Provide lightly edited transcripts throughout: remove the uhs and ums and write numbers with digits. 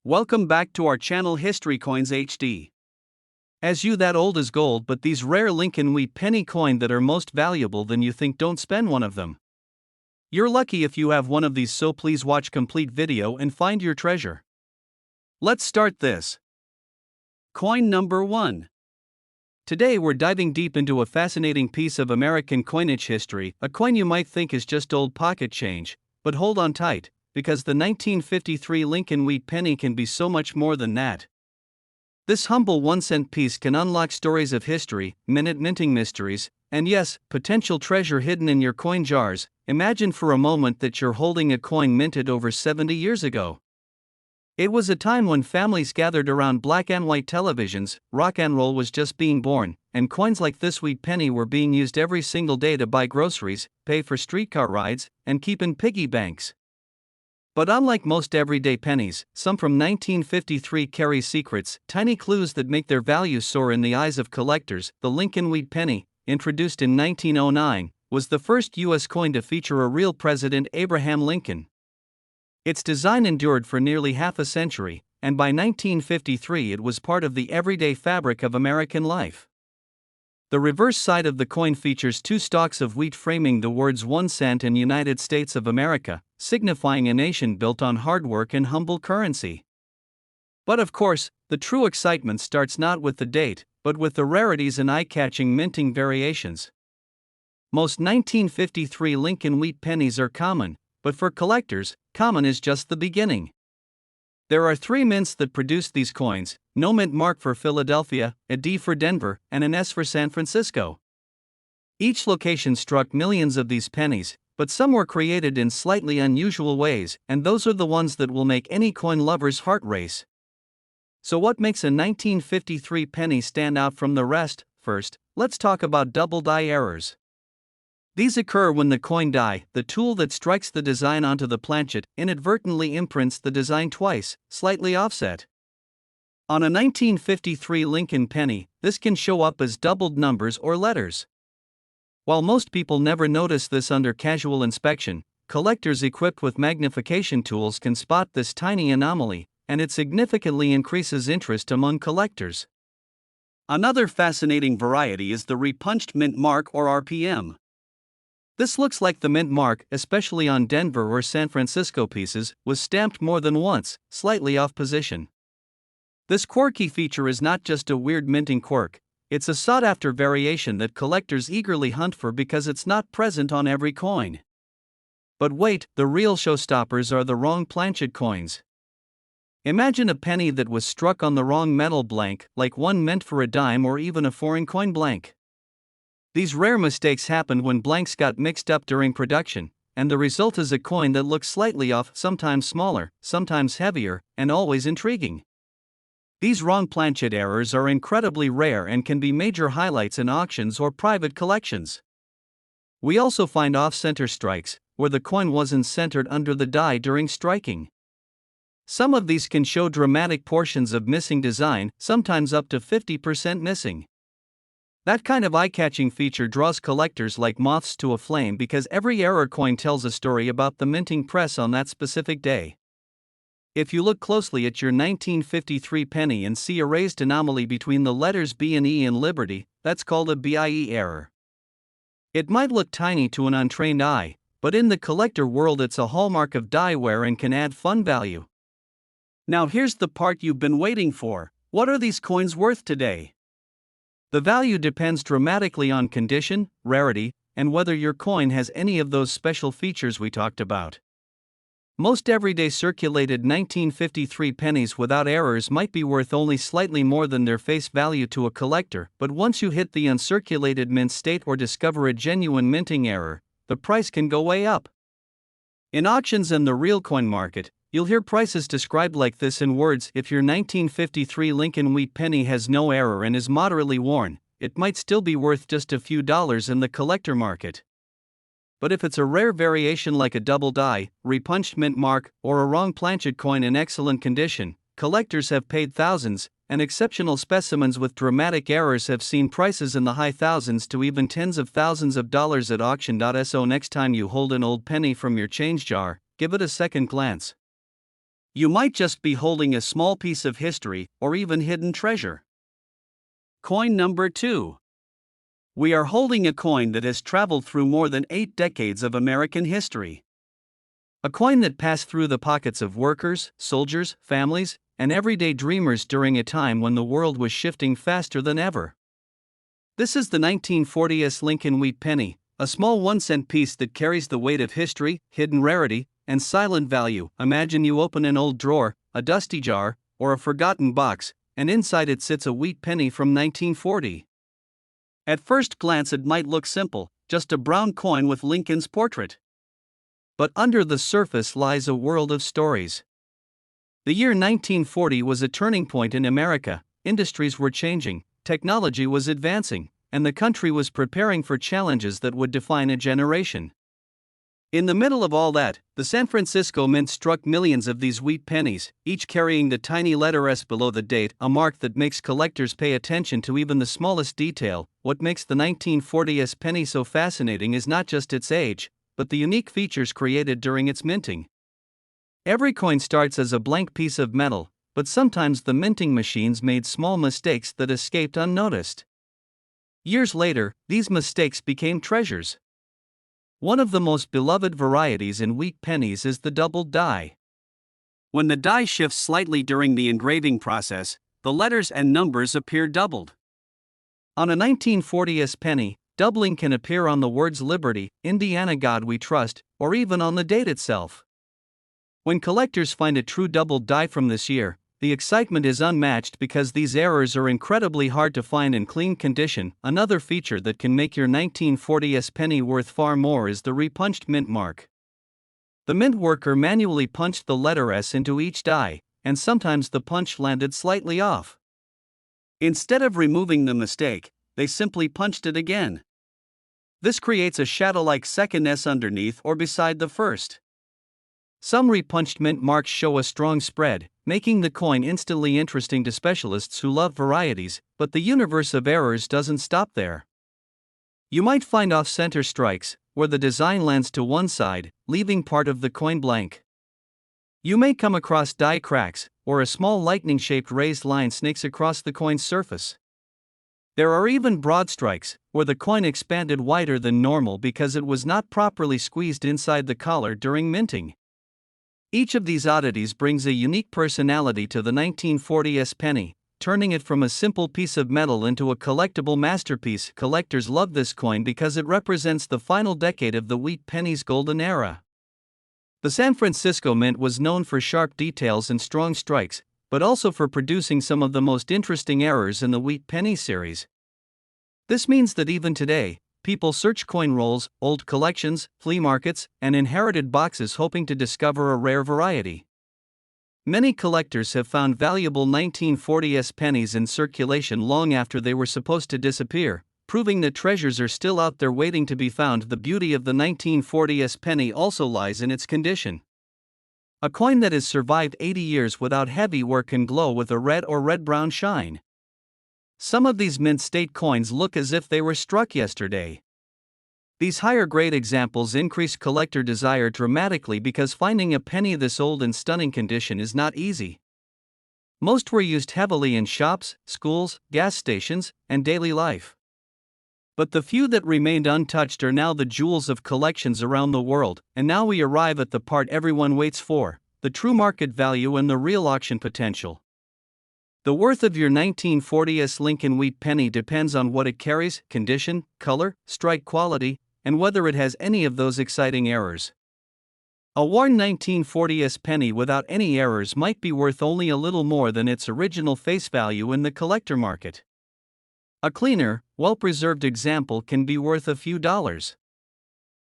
Welcome back to our channel History Coins HD. As you that old is gold, but these rare Lincoln wheat penny coin that are most valuable than you think, don't spend one of them. You're lucky if you have one of these, so please watch complete video and find your treasure. Let's start this. Coin number 1. Today we're diving deep into a fascinating piece of American coinage history, a coin you might think is just old pocket change, but hold on tight, because the 1953 Lincoln wheat penny can be so much more than that. This humble 1-cent piece can unlock stories of history, minting mysteries, and yes, potential treasure hidden in your coin jars. Imagine for a moment that you're holding a coin minted over 70 years ago. It was a time when families gathered around black and white televisions, rock and roll was just being born, and coins like this wheat penny were being used every single day to buy groceries, pay for streetcar rides, and keep in piggy banks. But unlike most everyday pennies, some from 1953 carry secrets, tiny clues that make their value soar in the eyes of collectors. The Lincoln wheat penny, introduced in 1909, was the first U.S. coin to feature a real President Abraham Lincoln. Its design endured for nearly half a century, and by 1953 it was part of the everyday fabric of American life. The reverse side of the coin features two stalks of wheat framing the words 1 cent and United States of America, signifying a nation built on hard work and humble currency. But of course, the true excitement starts not with the date, but with the rarities and eye-catching minting variations. Most 1953 Lincoln wheat pennies are common, but for collectors, common is just the beginning. There are 3 mints that produce these coins: no mint mark for Philadelphia, a D for Denver, and an S for San Francisco. Each location struck millions of these pennies, but some were created in slightly unusual ways, and those are the ones that will make any coin lover's heart race. So what makes a 1953 penny stand out from the rest? First, let's talk about double die errors. These occur when the coin die, the tool that strikes the design onto the planchet, inadvertently imprints the design twice, slightly offset. On a 1953 Lincoln penny, this can show up as doubled numbers or letters. While most people never notice this under casual inspection, collectors equipped with magnification tools can spot this tiny anomaly, and it significantly increases interest among collectors. Another fascinating variety is the repunched mint mark, or RPM. This looks like the mint mark, especially on Denver or San Francisco pieces, was stamped more than once, slightly off position. This quirky feature is not just a weird minting quirk, it's a sought-after variation that collectors eagerly hunt for because it's not present on every coin. But wait, the real showstoppers are the wrong planchet coins. Imagine a penny that was struck on the wrong metal blank, like one meant for a dime or even a foreign coin blank. These rare mistakes happen when blanks got mixed up during production, and the result is a coin that looks slightly off, sometimes smaller, sometimes heavier, and always intriguing. These wrong planchet errors are incredibly rare and can be major highlights in auctions or private collections. We also find off-center strikes, where the coin wasn't centered under the die during striking. Some of these can show dramatic portions of missing design, sometimes up to 50% missing. That kind of eye-catching feature draws collectors like moths to a flame because every error coin tells a story about the minting press on that specific day. If you look closely at your 1953 penny and see a raised anomaly between the letters B and E in Liberty, that's called a BIE error. It might look tiny to an untrained eye, but in the collector world it's a hallmark of die wear and can add fun value. Now here's the part you've been waiting for: what are these coins worth today? The value depends dramatically on condition, rarity, and whether your coin has any of those special features we talked about. Most everyday circulated 1953 pennies without errors might be worth only slightly more than their face value to a collector, but once you hit the uncirculated mint state or discover a genuine minting error, the price can go way up. In auctions and the real coin market, you'll hear prices described like this in words: if your 1953 Lincoln wheat penny has no error and is moderately worn, it might still be worth just a few dollars in the collector market. But if it's a rare variation like a double die, repunched mint mark, or a wrong planchet coin in excellent condition, collectors have paid thousands, and exceptional specimens with dramatic errors have seen prices in the high thousands to even tens of thousands of dollars at auction. So next time you hold an old penny from your change jar, give it a second glance. You might just be holding a small piece of history or even hidden treasure. Coin number 2. We are holding a coin that has traveled through more than 8 decades of American history. A coin that passed through the pockets of workers, soldiers, families, and everyday dreamers during a time when the world was shifting faster than ever. This is the 1940s Lincoln wheat penny, a small 1-cent piece that carries the weight of history, hidden rarity, and silent value. Imagine you open an old drawer, a dusty jar, or a forgotten box, and inside it sits a wheat penny from 1940. At first glance it might look simple, just a brown coin with Lincoln's portrait. But under the surface lies a world of stories. The year 1940 was a turning point in America. Industries were changing, technology was advancing, and the country was preparing for challenges that would define a generation. In the middle of all that, the San Francisco Mint struck millions of these wheat pennies, each carrying the tiny letter S below the date, a mark that makes collectors pay attention to even the smallest detail. What makes the 1940s penny so fascinating is not just its age, but the unique features created during its minting. Every coin starts as a blank piece of metal, but sometimes the minting machines made small mistakes that escaped unnoticed. Years later, these mistakes became treasures. One of the most beloved varieties in wheat pennies is the doubled die. When the die shifts slightly during the engraving process, the letters and numbers appear doubled. On a 1940s penny, doubling can appear on the words Liberty, Indiana God We Trust, or even on the date itself. When collectors find a true doubled die from this year, the excitement is unmatched because these errors are incredibly hard to find in clean condition. Another feature that can make your 1940s penny worth far more is the repunched mint mark. The mint worker manually punched the letter S into each die, and sometimes the punch landed slightly off. Instead of removing the mistake, they simply punched it again. This creates a shadow-like second S underneath or beside the first. Some repunched mint marks show a strong spread, making the coin instantly interesting to specialists who love varieties, but the universe of errors doesn't stop there. You might find off-center strikes, where the design lands to one side, leaving part of the coin blank. You may come across die cracks, or a small lightning-shaped raised line snakes across the coin's surface. There are even broad strikes, where the coin expanded wider than normal because it was not properly squeezed inside the collar during minting. Each of these oddities brings a unique personality to the 1940s penny, turning it from a simple piece of metal into a collectible masterpiece. Collectors love this coin because it represents the final decade of the wheat penny's golden era. The San Francisco Mint was known for sharp details and strong strikes, but also for producing some of the most interesting errors in the wheat penny series. This means that even today, people search coin rolls, old collections, flea markets, and inherited boxes hoping to discover a rare variety. Many collectors have found valuable 1940s pennies in circulation long after they were supposed to disappear, proving that treasures are still out there waiting to be found. The beauty of the 1940s penny also lies in its condition. A coin that has survived 80 years without heavy work can glow with a red or red-brown shine. Some of these mint state coins look as if they were struck yesterday. These higher-grade examples increase collector desire dramatically because finding a penny this old in stunning condition is not easy. Most were used heavily in shops, schools, gas stations, and daily life. But the few that remained untouched are now the jewels of collections around the world. And now we arrive at the part everyone waits for: the true market value and the real auction potential. The worth of your 1940s Lincoln wheat penny depends on what it carries, condition, color, strike quality, and whether it has any of those exciting errors. A worn 1940s penny without any errors might be worth only a little more than its original face value in the collector market. A cleaner, well-preserved example can be worth a few dollars.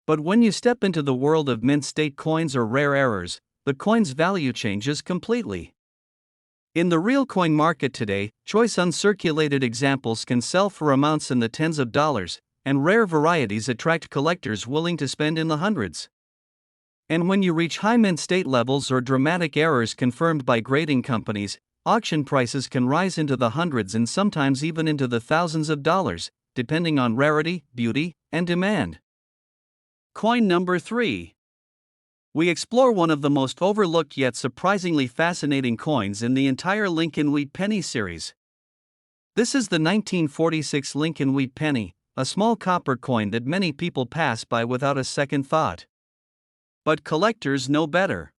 But when you step into the world of mint state coins or rare errors, the coin's value changes completely. In the real coin market today, choice uncirculated examples can sell for amounts in the tens of dollars, and rare varieties attract collectors willing to spend in the hundreds. And when you reach high mint state levels or dramatic errors confirmed by grading companies, auction prices can rise into the hundreds and sometimes even into the thousands of dollars, depending on rarity, beauty, and demand. Coin number 3. We explore one of the most overlooked yet surprisingly fascinating coins in the entire Lincoln Wheat Penny series. This is the 1946 Lincoln Wheat Penny, a small copper coin that many people pass by without a second thought. But collectors know better.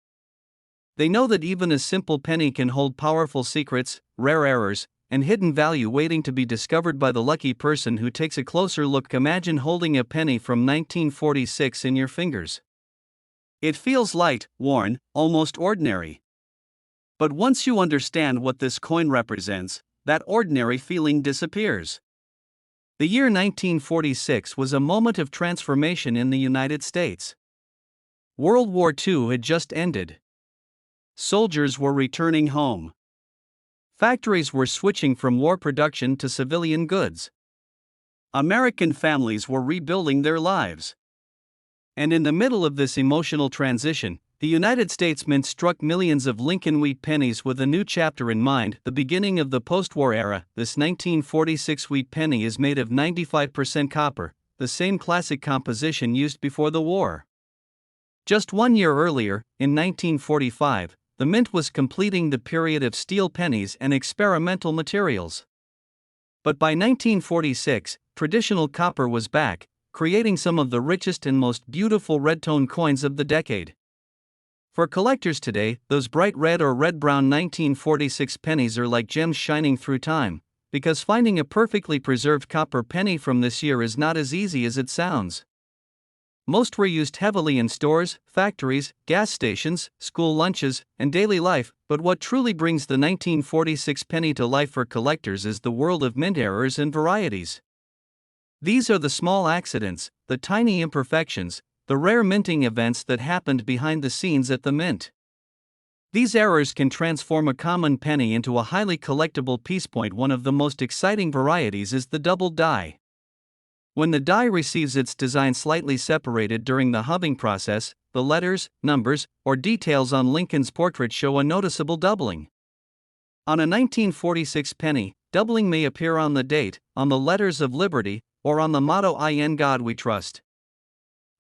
They know that even a simple penny can hold powerful secrets, rare errors, and hidden value waiting to be discovered by the lucky person who takes a closer look. Imagine holding a penny from 1946 in your fingers. It feels light, worn, almost ordinary. But once you understand what this coin represents, that ordinary feeling disappears. The year 1946 was a moment of transformation in the United States. World War II had just ended. Soldiers were returning home. Factories were switching from war production to civilian goods. American families were rebuilding their lives. And in the middle of this emotional transition, the United States Mint struck millions of Lincoln Wheat pennies with a new chapter in mind, the beginning of the post-war era. This 1946 wheat penny is made of 95% copper, the same classic composition used before the war. Just 1 year earlier, in 1945, the Mint was completing the period of steel pennies and experimental materials. But by 1946, traditional copper was back, creating some of the richest and most beautiful red-tone coins of the decade. For collectors today, those bright red or red-brown 1946 pennies are like gems shining through time, because finding a perfectly preserved copper penny from this year is not as easy as it sounds. Most were used heavily in stores, factories, gas stations, school lunches, and daily life, but what truly brings the 1946 penny to life for collectors is the world of mint errors and varieties. These are the small accidents, the tiny imperfections, the rare minting events that happened behind the scenes at the mint. These errors can transform a common penny into a highly collectible piece. One of the most exciting varieties is the doubled die. When the die receives its design slightly separated during the hubbing process, the letters, numbers, or details on Lincoln's portrait show a noticeable doubling. On a 1946 penny, doubling may appear on the date, on the letters of liberty, or on the motto "In God We Trust."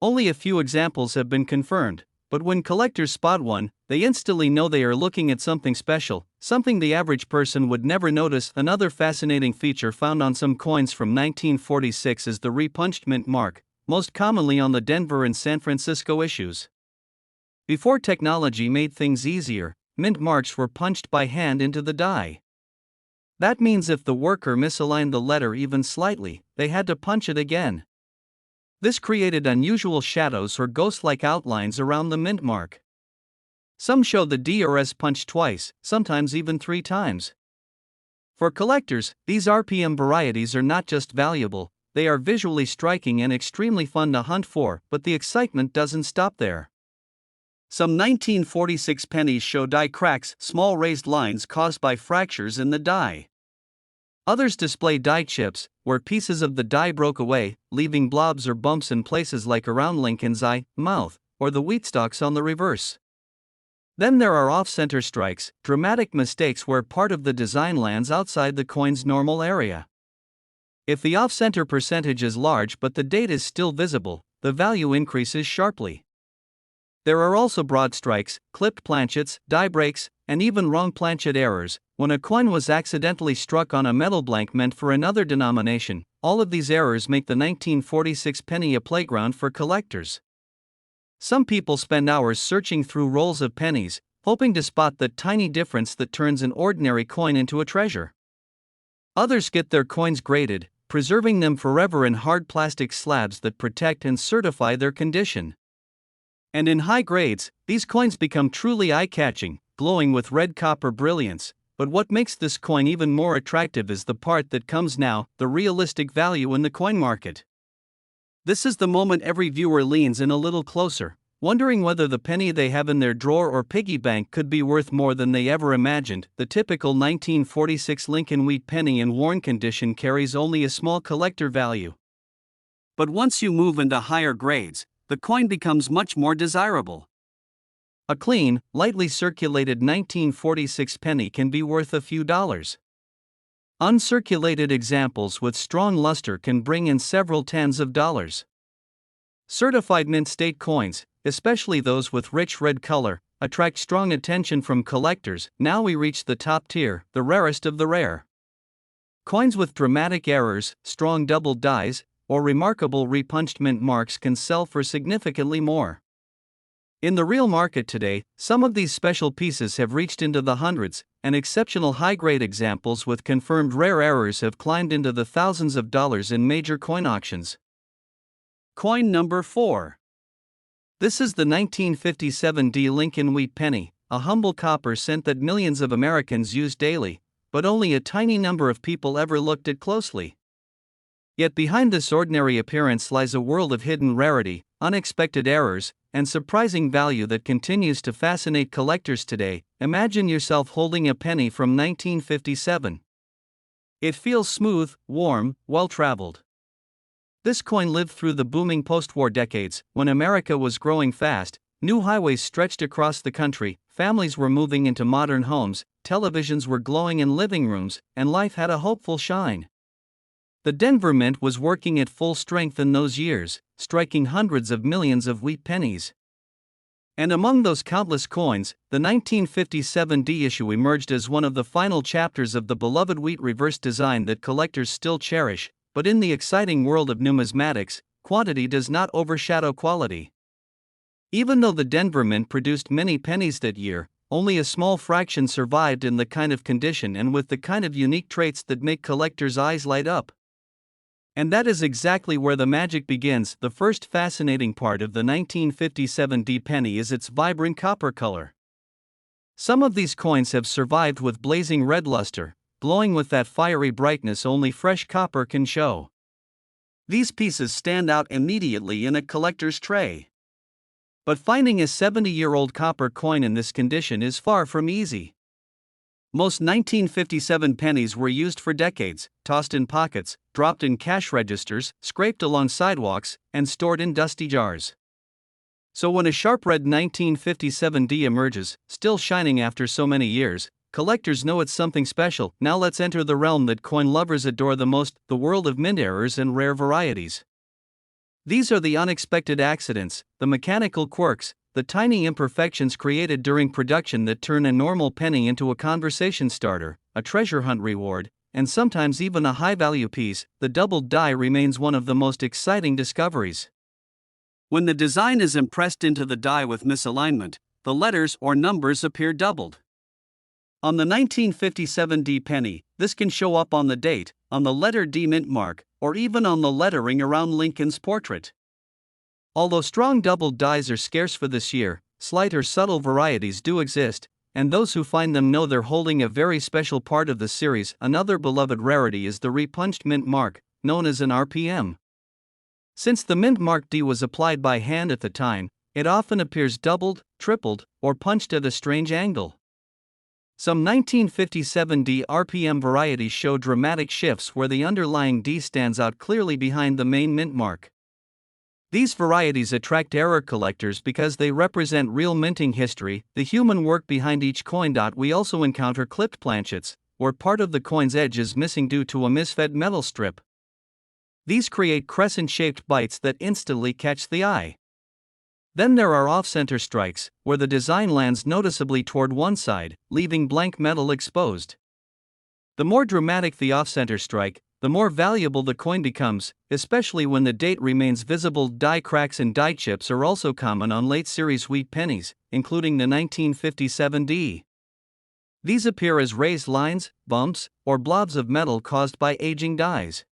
Only a few examples have been confirmed, but when collectors spot one, they instantly know they are looking at something special, something the average person would never notice. Another fascinating feature found on some coins from 1946 is the repunched mint mark, most commonly on the Denver and San Francisco issues. Before technology made things easier, mint marks were punched by hand into the die. That means if the worker misaligned the letter even slightly, they had to punch it again. This created unusual shadows or ghost-like outlines around the mint mark. Some show the D or S punched twice, sometimes even 3 times. For collectors, these RPM varieties are not just valuable, they are visually striking and extremely fun to hunt for, but the excitement doesn't stop there. Some 1946 pennies show die cracks, small raised lines caused by fractures in the die. Others display die chips, where pieces of the die broke away, leaving blobs or bumps in places like around Lincoln's eye, mouth, or the wheat stalks on the reverse. Then there are off-center strikes, dramatic mistakes where part of the design lands outside the coin's normal area. If the off-center percentage is large but the date is still visible, the value increases sharply. There are also broad strikes, clipped planchets, die breaks, and even wrong planchet errors. When a coin was accidentally struck on a metal blank meant for another denomination, all of these errors make the 1946 penny a playground for collectors. Some people spend hours searching through rolls of pennies, hoping to spot the tiny difference that turns an ordinary coin into a treasure. Others get their coins graded, preserving them forever in hard plastic slabs that protect and certify their condition. And in high grades, these coins become truly eye-catching, glowing with red copper brilliance. But what makes this coin even more attractive is the part that comes now, the realistic value in the coin market. This is the moment every viewer leans in a little closer, wondering whether the penny they have in their drawer or piggy bank could be worth more than they ever imagined. The typical 1946 Lincoln Wheat penny in worn condition carries only a small collector value. But once you move into higher grades, the coin becomes much more desirable. A clean, lightly circulated 1946 penny can be worth a few dollars. Uncirculated examples with strong luster can bring in several tens of dollars. Certified mint state coins, especially those with rich red color, attract strong attention from collectors. Now we reach the top tier, the rarest of the rare. Coins with dramatic errors, strong double dies, or remarkable repunched mint marks can sell for significantly more. In the real market today, some of these special pieces have reached into the hundreds, and exceptional high-grade examples with confirmed rare errors have climbed into the thousands of dollars in major coin auctions. Coin number 4. This is the 1957 D Lincoln Wheat Penny, a humble copper cent that millions of Americans use daily, but only a tiny number of people ever looked at closely. Yet behind this ordinary appearance lies a world of hidden rarity, unexpected errors, and surprising value that continues to fascinate collectors today. Imagine yourself holding a penny from 1957. It feels smooth, warm, well-traveled. This coin lived through the booming post-war decades, when America was growing fast, new highways stretched across the country, families were moving into modern homes, televisions were glowing in living rooms, and life had a hopeful shine. The Denver Mint was working at full strength in those years, striking hundreds of millions of wheat pennies. And among those countless coins, the 1957 D issue emerged as one of the final chapters of the beloved wheat reverse design that collectors still cherish. But in the exciting world of numismatics, quantity does not overshadow quality. Even though the Denver Mint produced many pennies that year, only a small fraction survived in the kind of condition and with the kind of unique traits that make collectors' eyes light up. And that is exactly where the magic begins. The first fascinating part of the 1957 D penny is its vibrant copper color. Some of these coins have survived with blazing red luster, glowing with that fiery brightness only fresh copper can show. These pieces stand out immediately in a collector's tray. But finding a 70-year-old copper coin in this condition is far from easy. Most 1957 pennies were used for decades, tossed in pockets, dropped in cash registers, scraped along sidewalks, and stored in dusty jars. So when a sharp red 1957 D emerges, still shining after so many years, collectors know it's something special. Now let's enter the realm that coin lovers adore the most, the world of mint errors and rare varieties. These are the unexpected accidents, the mechanical quirks, the tiny imperfections created during production that turn a normal penny into a conversation starter, a treasure hunt reward, and sometimes even a high-value piece. The doubled die remains one of the most exciting discoveries. When the design is impressed into the die with misalignment, the letters or numbers appear doubled. On the 1957 D penny, this can show up on the date, on the letter D mint mark, or even on the lettering around Lincoln's portrait. Although strong doubled dies are scarce for this year, slight or subtle varieties do exist, and those who find them know they're holding a very special part of the series. Another beloved rarity is the repunched mint mark, known as an RPM. Since the mint mark D was applied by hand at the time, it often appears doubled, tripled, or punched at a strange angle. Some 1957 D RPM varieties show dramatic shifts where the underlying D stands out clearly behind the main mint mark. These varieties attract error collectors because they represent real minting history, the human work behind each coin. We also encounter clipped planchets, where part of the coin's edge is missing due to a misfed metal strip. These create crescent-shaped bites that instantly catch the eye. Then there are off-center strikes, where the design lands noticeably toward one side, leaving blank metal exposed. The more dramatic the off-center strike, the more valuable the coin becomes, especially when the date remains visible. Die cracks and die chips are also common on late-series wheat pennies, including the 1957 D. These appear as raised lines, bumps, or blobs of metal caused by aging dies.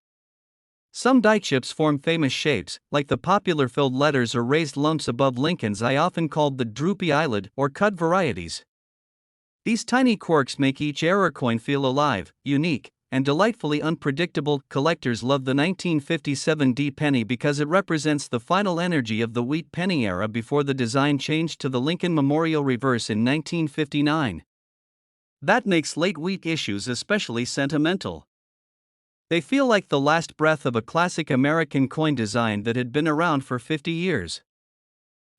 Some die chips form famous shapes, like the popular filled letters or raised lumps above Lincoln's eye, often called the droopy eyelid or cut varieties. These tiny quirks make each error coin feel alive, unique, and delightfully unpredictable. Collectors love the 1957 D penny because it represents the final energy of the wheat penny era before the design changed to the Lincoln Memorial Reverse in 1959. That makes late wheat issues especially sentimental. They feel like the last breath of a classic American coin design that had been around for 50 years.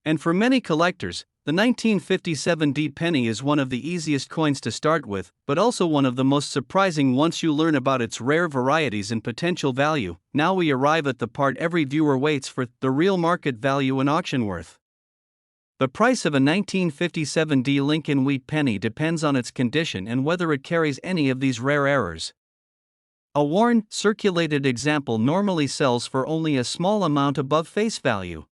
And for many collectors, the 1957 D penny is one of the easiest coins to start with, but also one of the most surprising once you learn about its rare varieties and potential value. Now we arrive at the part every viewer waits for, the real market value and auction worth. The price of a 1957 Lincoln wheat penny depends on its condition and whether it carries any of these rare errors. A worn, circulated example normally sells for only a small amount above face value.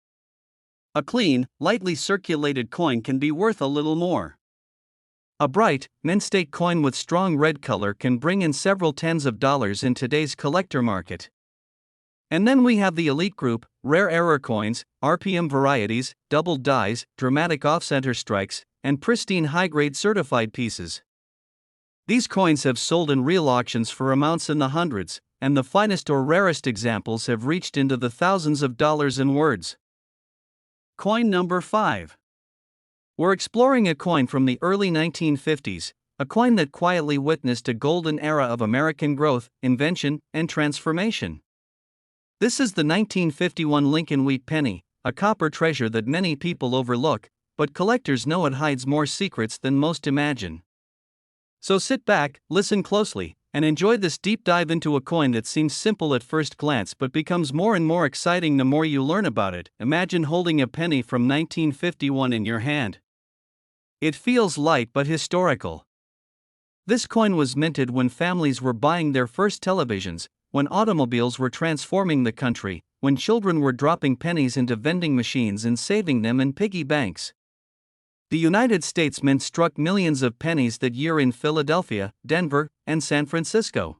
A clean, lightly circulated coin can be worth a little more. A bright, mint-state coin with strong red color can bring in several tens of dollars in today's collector market. And then we have the elite group: rare error coins, RPM varieties, doubled dies, dramatic off-center strikes, and pristine high-grade certified pieces. These coins have sold in real auctions for amounts in the hundreds, and the finest or rarest examples have reached into the thousands of dollars in words. Coin number 5. We're exploring a coin from the early 1950s, a coin that quietly witnessed a golden era of American growth, invention, and transformation. This is the 1951 Lincoln wheat penny, a copper treasure that many people overlook, but collectors know it hides more secrets than most imagine. So sit back, listen closely, and enjoy this deep dive into a coin that seems simple at first glance but becomes more and more exciting the more you learn about it. Imagine holding a penny from 1951 in your hand. It feels light but historical. This coin was minted when families were buying their first televisions, when automobiles were transforming the country, when children were dropping pennies into vending machines and saving them in piggy banks. The United States Mint struck millions of pennies that year in Philadelphia, Denver, and San Francisco.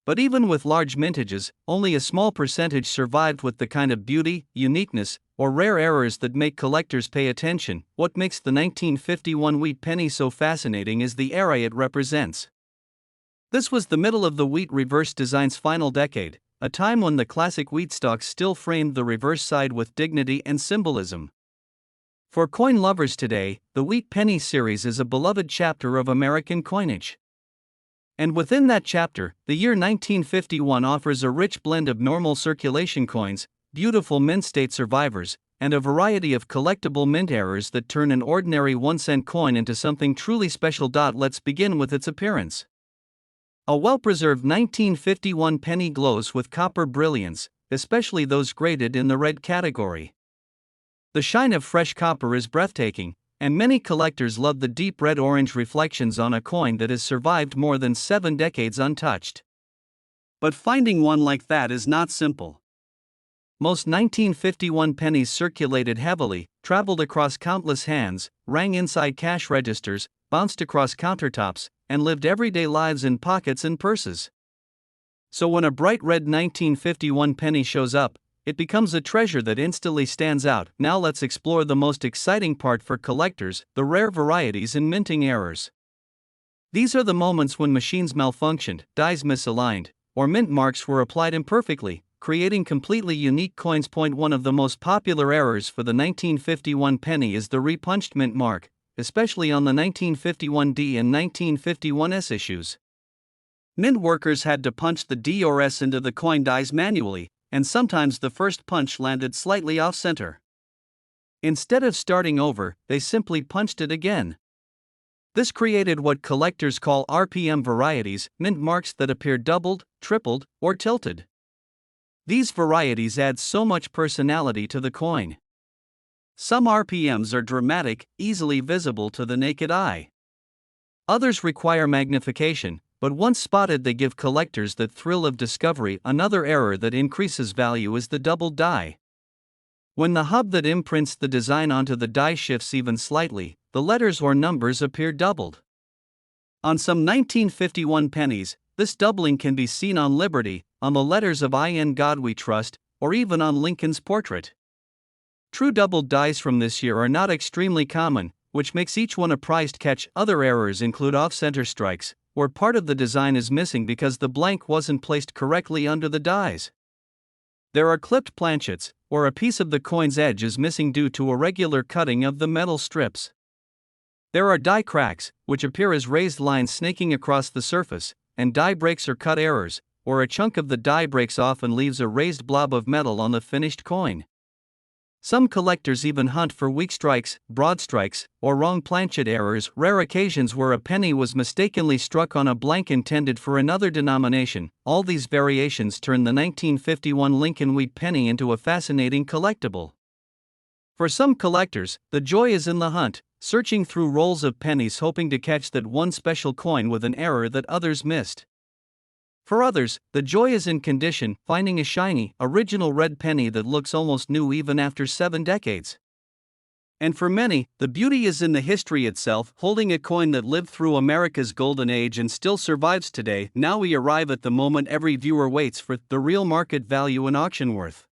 But even with large mintages, only a small percentage survived with the kind of beauty, uniqueness, or rare errors that make collectors pay attention. What makes the 1951 wheat penny so fascinating is the era it represents. This was the middle of the wheat reverse design's final decade, a time when the classic wheat stalks still framed the reverse side with dignity and symbolism. For coin lovers today, the Wheat Penny series is a beloved chapter of American coinage. And within that chapter, the year 1951 offers a rich blend of normal circulation coins, beautiful mint-state survivors, and a variety of collectible mint errors that turn an ordinary 1-cent coin into something truly special. Let's begin with its appearance. A well-preserved 1951 penny glows with copper brilliance, especially those graded in the red category. The shine of fresh copper is breathtaking, and many collectors love the deep red-orange reflections on a coin that has survived more than 7 decades untouched. But finding one like that is not simple. Most 1951 pennies circulated heavily, traveled across countless hands, rang inside cash registers, bounced across countertops, and lived everyday lives in pockets and purses. So when a bright red 1951 penny shows up, it becomes a treasure that instantly stands out. Now let's explore the most exciting part for collectors: the rare varieties and minting errors. These are the moments when machines malfunctioned, dies misaligned, or mint marks were applied imperfectly, creating completely unique coins. One of the most popular errors for the 1951 penny is the repunched mint mark, especially on the 1951D and 1951S issues. Mint workers had to punch the D or S into the coin dies manually, and sometimes the first punch landed slightly off-center. Instead of starting over, they simply punched it again. This created what collectors call RPM varieties, mint marks that appear doubled, tripled, or tilted. These varieties add so much personality to the coin. Some RPMs are dramatic, easily visible to the naked eye. Others require magnification, but once spotted they give collectors the thrill of discovery. Another error that increases value is the doubled die. When the hub that imprints the design onto the die shifts even slightly, the letters or numbers appear doubled. On some 1951 pennies, this doubling can be seen on Liberty, on the letters of "In God We Trust," or even on Lincoln's portrait. True doubled dies from this year are not extremely common, which makes each one a prized catch. Other errors include off-center strikes, where part of the design is missing because the blank wasn't placed correctly under the dies. There are clipped planchets, or a piece of the coin's edge is missing due to irregular cutting of the metal strips. There are die cracks, which appear as raised lines snaking across the surface, and die breaks or cut errors, or a chunk of the die breaks off and leaves a raised blob of metal on the finished coin. Some collectors even hunt for weak strikes, broad strikes, or wrong planchet errors. Rare occasions where a penny was mistakenly struck on a blank intended for another denomination. All these variations turn the 1951 Lincoln wheat penny into a fascinating collectible. For some collectors, the joy is in the hunt, searching through rolls of pennies hoping to catch that one special coin with an error that others missed. For others, the joy is in condition, finding a shiny, original red penny that looks almost new even after 7 decades. And for many, the beauty is in the history itself, holding a coin that lived through America's golden age and still survives today. Now we arrive at the moment every viewer waits for, the real market value and auction worth.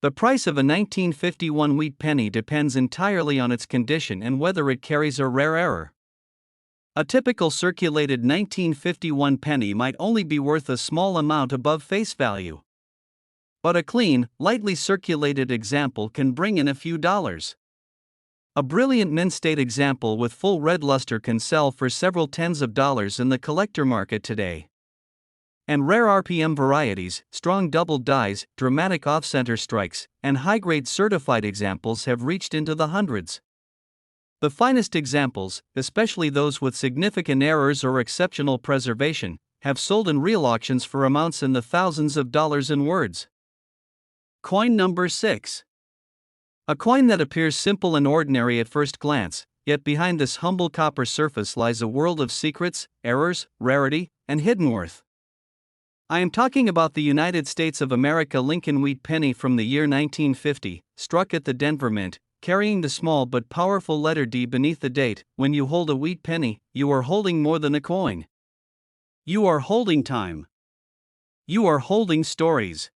The price of a 1951 wheat penny depends entirely on its condition and whether it carries a rare error. A typical circulated 1951 penny might only be worth a small amount above face value. But a clean, lightly circulated example can bring in a few dollars. A brilliant mint state example with full red luster can sell for several tens of dollars in the collector market today. And rare RPM varieties, strong double dies, dramatic off-center strikes, and high-grade certified examples have reached into the hundreds. The finest examples, especially those with significant errors or exceptional preservation, have sold in real auctions for amounts in the thousands of dollars in words. Coin number 6. A coin that appears simple and ordinary at first glance, yet behind this humble copper surface lies a world of secrets, errors, rarity, and hidden worth. I am talking about the United States of America Lincoln wheat penny from the year 1950, struck at the Denver Mint, carrying the small but powerful letter D beneath the date. When you hold a wheat penny, you are holding more than a coin. You are holding time. You are holding stories.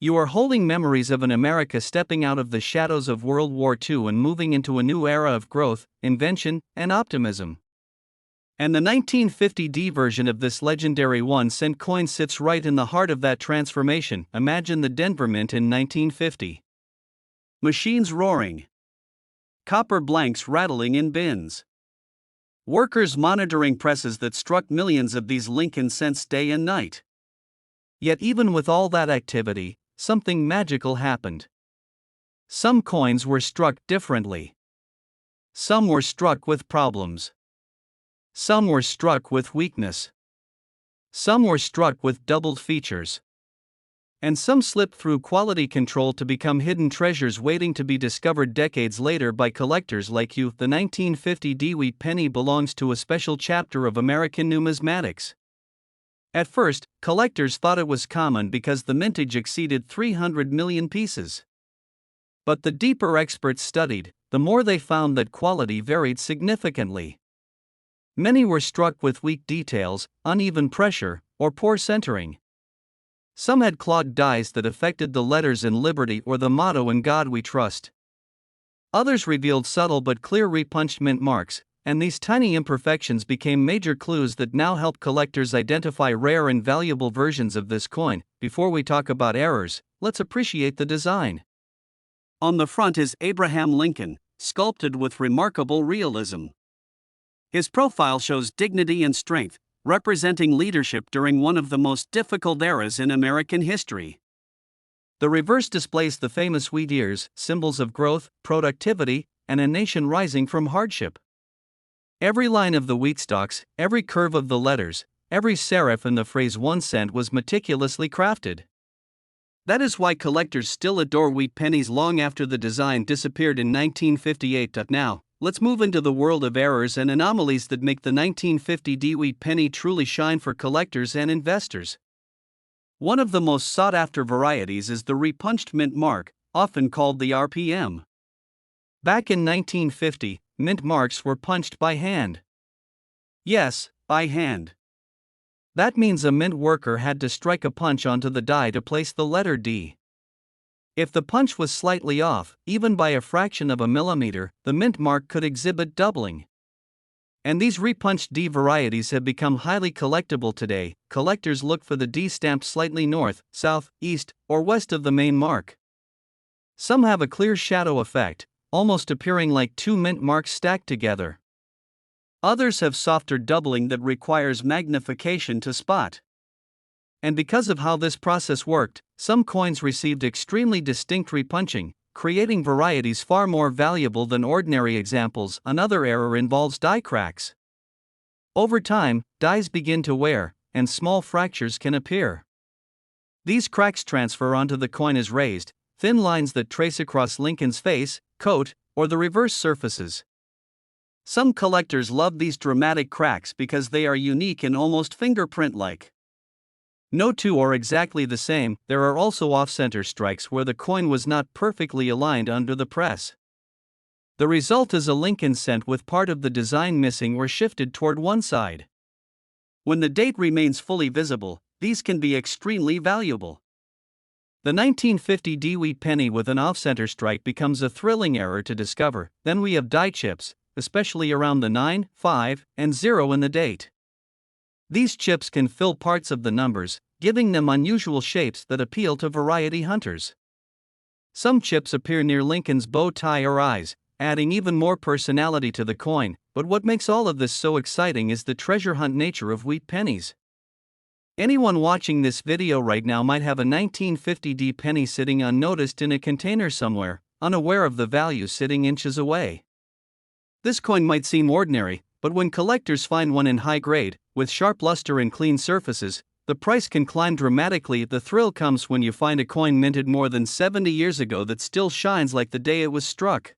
You are holding memories of an America stepping out of the shadows of World War II and moving into a new era of growth, invention, and optimism. And the 1950 D version of this legendary 1-cent coin sits right in the heart of that transformation. Imagine the Denver Mint in 1950. Machines roaring. Copper blanks rattling in bins. Workers monitoring presses that struck millions of these Lincoln cents day and night. Yet even with all that activity, something magical happened. Some coins were struck differently. Some were struck with problems. Some were struck with weakness. Some were struck with doubled features. And some slipped through quality control to become hidden treasures waiting to be discovered decades later by collectors like you. The 1950 D wheat penny belongs to a special chapter of American numismatics. At first, collectors thought it was common because the mintage exceeded 300 million pieces. But the deeper experts studied, the more they found that quality varied significantly. Many were struck with weak details, uneven pressure, or poor centering. Some had clogged dies that affected the letters in Liberty or the motto "In God We Trust." Others revealed subtle but clear repunched mint marks, and these tiny imperfections became major clues that now help collectors identify rare and valuable versions of this coin. Before we talk about errors, let's appreciate the design. On the front is Abraham Lincoln, sculpted with remarkable realism. His profile shows dignity and strength, representing leadership during one of the most difficult eras in American history. The reverse displays the famous wheat ears, symbols of growth, productivity, and a nation rising from hardship. Every line of the wheat stalks, every curve of the letters, every serif in the phrase 1 cent was meticulously crafted. That is why collectors still adore wheat pennies long after the design disappeared in 1958. Now, let's move into the world of errors and anomalies that make the 1950 D wheat penny truly shine for collectors and investors. One of the most sought-after varieties is the repunched mint mark, often called the RPM. Back in 1950, mint marks were punched by hand. Yes, by hand. That means a mint worker had to strike a punch onto the die to place the letter D. If the punch was slightly off, even by a fraction of a millimeter, the mint mark could exhibit doubling. And these repunched D varieties have become highly collectible today. Collectors look for the D stamped slightly north, south, east, or west of the main mark. Some have a clear shadow effect, almost appearing like two mint marks stacked together. Others have softer doubling that requires magnification to spot. And because of how this process worked, some coins received extremely distinct repunching, creating varieties far more valuable than ordinary examples. Another error involves die cracks. Over time, dies begin to wear, and small fractures can appear. These cracks transfer onto the coin as raised, thin lines that trace across Lincoln's face, coat, or the reverse surfaces. Some collectors love these dramatic cracks because they are unique and almost fingerprint-like. No two are exactly the same. There are also off-center strikes where the coin was not perfectly aligned under the press. The result is a Lincoln cent with part of the design missing or shifted toward one side. When the date remains fully visible, these can be extremely valuable. The 1950 D-wheat penny with an off-center strike becomes a thrilling error to discover. Then we have die chips, especially around the 9, 5, and 0 in the date. These chips can fill parts of the numbers, giving them unusual shapes that appeal to variety hunters. Some chips appear near Lincoln's bow tie or eyes, adding even more personality to the coin, but what makes all of this so exciting is the treasure hunt nature of wheat pennies. Anyone watching this video right now might have a 1950 D penny sitting unnoticed in a container somewhere, unaware of the value sitting inches away. This coin might seem ordinary, but when collectors find one in high grade, with sharp luster and clean surfaces, the price can climb dramatically. The thrill comes when you find a coin minted more than 70 years ago that still shines like the day it was struck.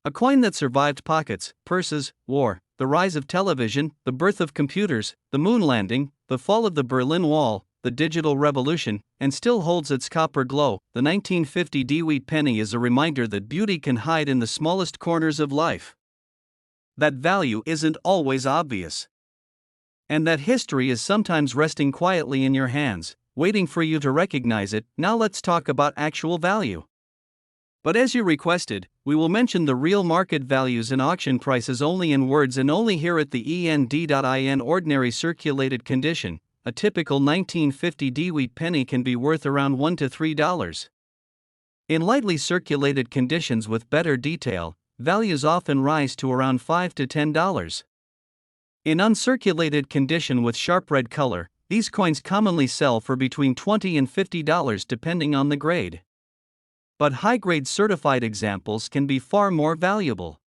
A coin that survived pockets, purses, war, the rise of television, the birth of computers, the moon landing, the fall of the Berlin Wall, the digital revolution, and still holds its copper glow. The 1950 D-wheat penny is a reminder that beauty can hide in the smallest corners of life. That value isn't always obvious. And that history is sometimes resting quietly in your hands, waiting for you to recognize it. Now let's talk about actual value. But as you requested, we will mention the real market values and auction prices only in words and only here at the END.IN ordinary circulated condition. A typical 1950 D-wheat penny can be worth around $1 to $3. In lightly circulated conditions with better detail, values often rise to around $5 to $10. In uncirculated condition with sharp red color, these coins commonly sell for between $20 and $50 depending on the grade. But high-grade certified examples can be far more valuable.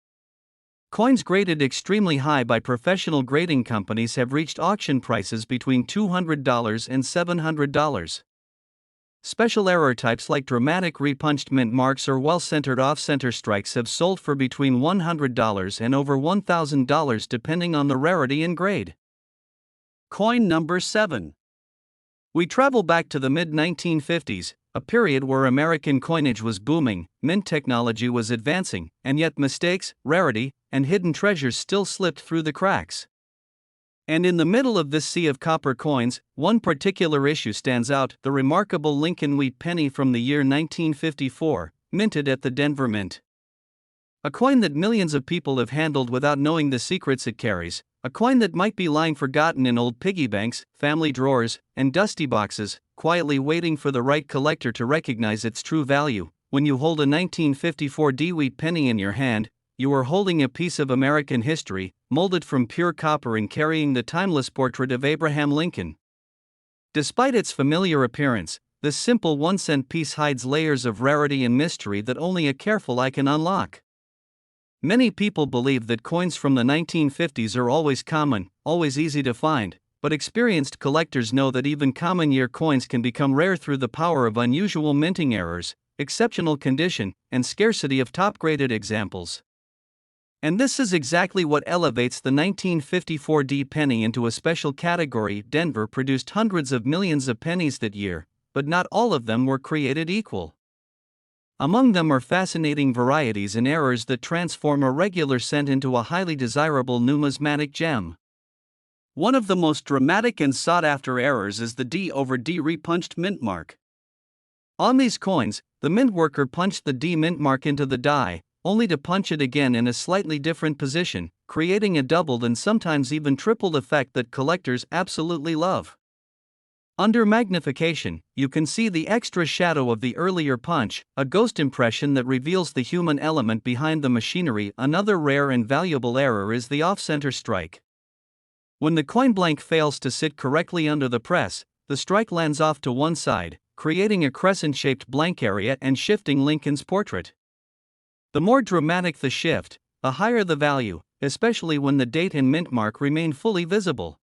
Coins graded extremely high by professional grading companies have reached auction prices between $200 and $700. Special error types like dramatic repunched mint marks or well-centered off-center strikes have sold for between $100 and over $1,000 depending on the rarity and grade. Coin number 7. We travel back to the mid-1950s, a period where American coinage was booming, mint technology was advancing, and yet mistakes, rarity, and hidden treasures still slipped through the cracks. And in the middle of this sea of copper coins, one particular issue stands out: the remarkable Lincoln wheat penny from the year 1954, minted at the Denver Mint. A coin that millions of people have handled without knowing the secrets it carries, a coin that might be lying forgotten in old piggy banks, family drawers, and dusty boxes, quietly waiting for the right collector to recognize its true value. When you hold a 1954 D-wheat penny in your hand, you are holding a piece of American history, molded from pure copper and carrying the timeless portrait of Abraham Lincoln. Despite its familiar appearance, this simple 1-cent piece hides layers of rarity and mystery that only a careful eye can unlock. Many people believe that coins from the 1950s are always common, always easy to find, but experienced collectors know that even common year coins can become rare through the power of unusual minting errors, exceptional condition, and scarcity of top-graded examples. And this is exactly what elevates the 1954 D penny into a special category. Denver produced hundreds of millions of pennies that year, but not all of them were created equal. Among them are fascinating varieties and errors that transform a regular cent into a highly desirable numismatic gem. One of the most dramatic and sought-after errors is the D over D repunched mint mark. On these coins, the mint worker punched the D mint mark into the die, only to punch it again in a slightly different position, creating a doubled and sometimes even tripled effect that collectors absolutely love. Under magnification, you can see the extra shadow of the earlier punch, a ghost impression that reveals the human element behind the machinery. Another rare and valuable error is the off-center strike. When the coin blank fails to sit correctly under the press, the strike lands off to one side, creating a crescent-shaped blank area and shifting Lincoln's portrait. The more dramatic the shift, the higher the value, especially when the date and mint mark remain fully visible.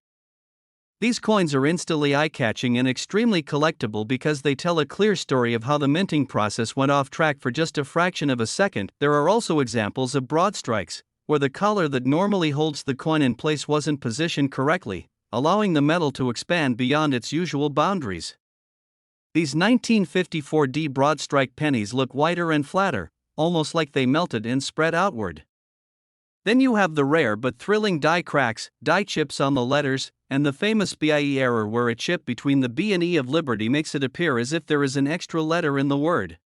These coins are instantly eye-catching and extremely collectible because they tell a clear story of how the minting process went off track for just a fraction of a second. There are also examples of broad strikes, where the collar that normally holds the coin in place wasn't positioned correctly, allowing the metal to expand beyond its usual boundaries. These 1954D broad strike pennies look wider and flatter, almost like they melted and spread outward. Then you have the rare but thrilling die cracks, die chips on the letters, and the famous BIE error where a chip between the B and E of Liberty makes it appear as if there is an extra letter in the word.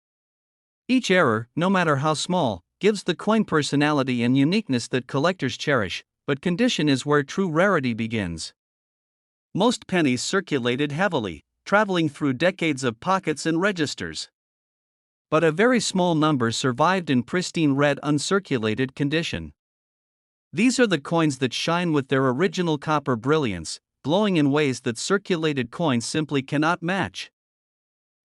Each error, no matter how small, gives the coin personality and uniqueness that collectors cherish, but condition is where true rarity begins. Most pennies circulated heavily, traveling through decades of pockets and registers. But a very small number survived in pristine red uncirculated condition. These are the coins that shine with their original copper brilliance, glowing in ways that circulated coins simply cannot match.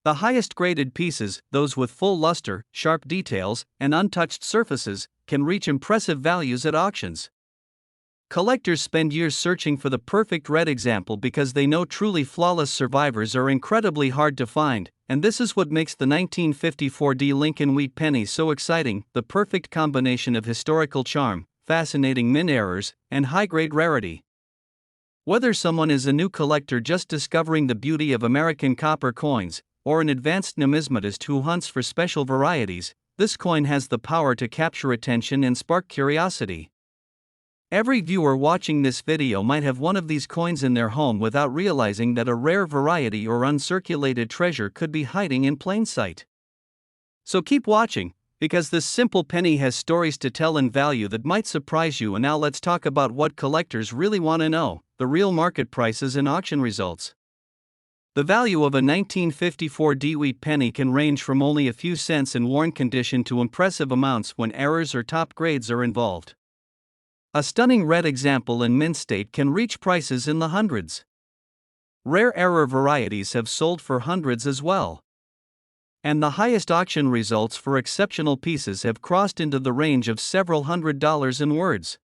The highest graded pieces, those with full luster, sharp details, and untouched surfaces, can reach impressive values at auctions. Collectors spend years searching for the perfect red example because they know truly flawless survivors are incredibly hard to find, and this is what makes the 1954D Lincoln Wheat penny so exciting: the perfect combination of historical charm, fascinating mint errors, and high-grade rarity. Whether someone is a new collector just discovering the beauty of American copper coins, or an advanced numismatist who hunts for special varieties, this coin has the power to capture attention and spark curiosity. Every viewer watching this video might have one of these coins in their home without realizing that a rare variety or uncirculated treasure could be hiding in plain sight. So keep watching, because this simple penny has stories to tell and value that might surprise you. And now let's talk about what collectors really want to know: the real market prices and auction results. The value of a 1954D wheat penny can range from only a few cents in worn condition to impressive amounts when errors or top grades are involved. A stunning red example in mint state can reach prices in the hundreds. Rare error varieties have sold for hundreds as well. And the highest auction results for exceptional pieces have crossed into the range of several $100s in words.